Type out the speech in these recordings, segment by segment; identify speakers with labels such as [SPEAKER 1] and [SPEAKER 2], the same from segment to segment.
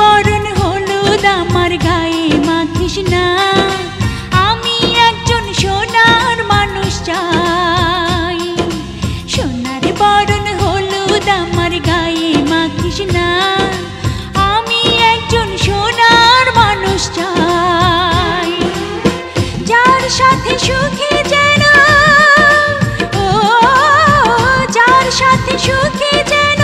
[SPEAKER 1] বরণ হলুদ আমার গায়ে মাখিস না, আমি একজন সোনার মানুষ চাই। সোনার বরণ হলুদ আমার গায়ে মাখিস না, আমি একজন সোনার মানুষ চাই। যার সাথে সুখে যেন, ও যার সাথে সুখে যেন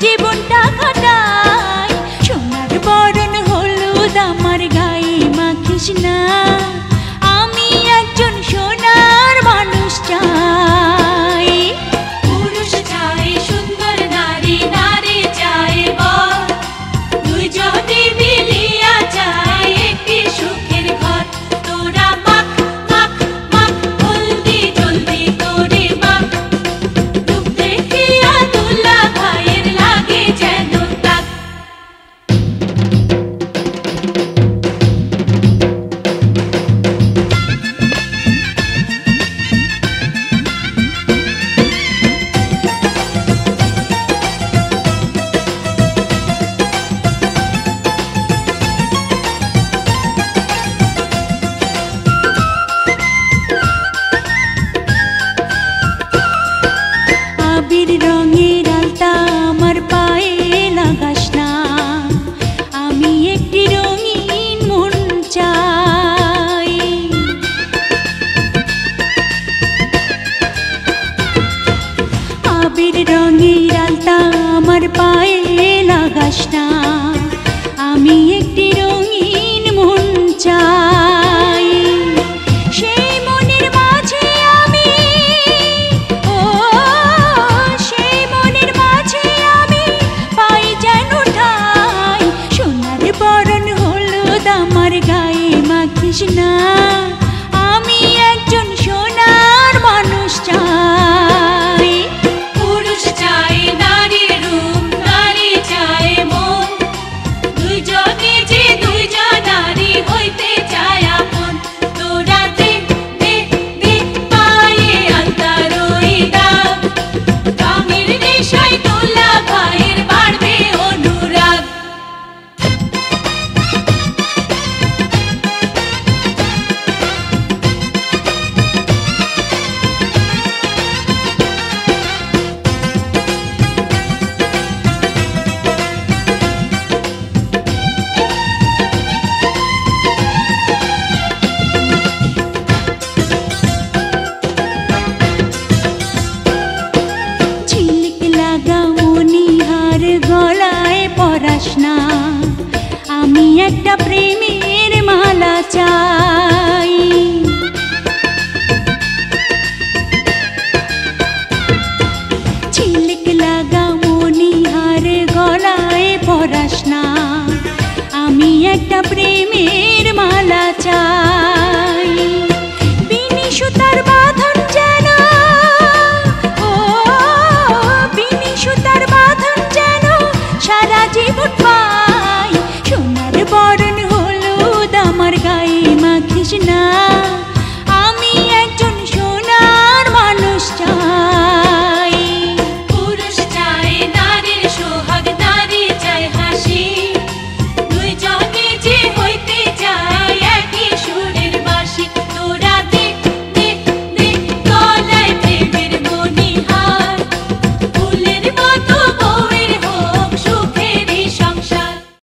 [SPEAKER 1] জীবনটা কাটাই। সোনার বরণ হলুদ আমার গায়ে মাখিস না, আমি একজন সোনার মানুষ চাই।
[SPEAKER 2] পুরুষ চাই সুন্দর নারী, নারী চাই বর, দুইজনে মিলিয়া চাই একটি সুখের ঘর। তোরা মাখ মাখ মাখ জলদি জলদি করে মাখ, রূপ দেখিয়া দুলা ভাইয়ের লাগে যেন তাক।
[SPEAKER 1] আবির রঙের আলতা আমার পায়ে লাগাস না, আমি একটি রঙিন মন চাই। আবির রঙের আলতা আমার পায়ে লাগাস না, আমি একটি রঙিন মন চাই। সেই মনের মাঝে আমি, ও সেই মনের মাঝে আমি পাই যেন ঠাই। সোনার বরণ হলুদ আমার গায়ে মাখিস না, আমি একজন সোনার মানুষ চাই।
[SPEAKER 2] পুরুষ চাই নারীর রূপ, নারী চাই মন, দুইজনে যে দুইজন নারী হইতে চায় আপন। তোরা দে দে দে পায়ে আলতার ওই দাগ, রঙের নেশায় দোলা ভাইয়ের বাড়বে অনুরাগ।
[SPEAKER 1] ঝিলিক লাগা মনিহার গলায় পরাস না, আমি একটা প্রেমের মালা চাই। ঝিলিক লাগা মনিহার গলায় পরাস না, আমি একটা প্রেমের মালা চাই।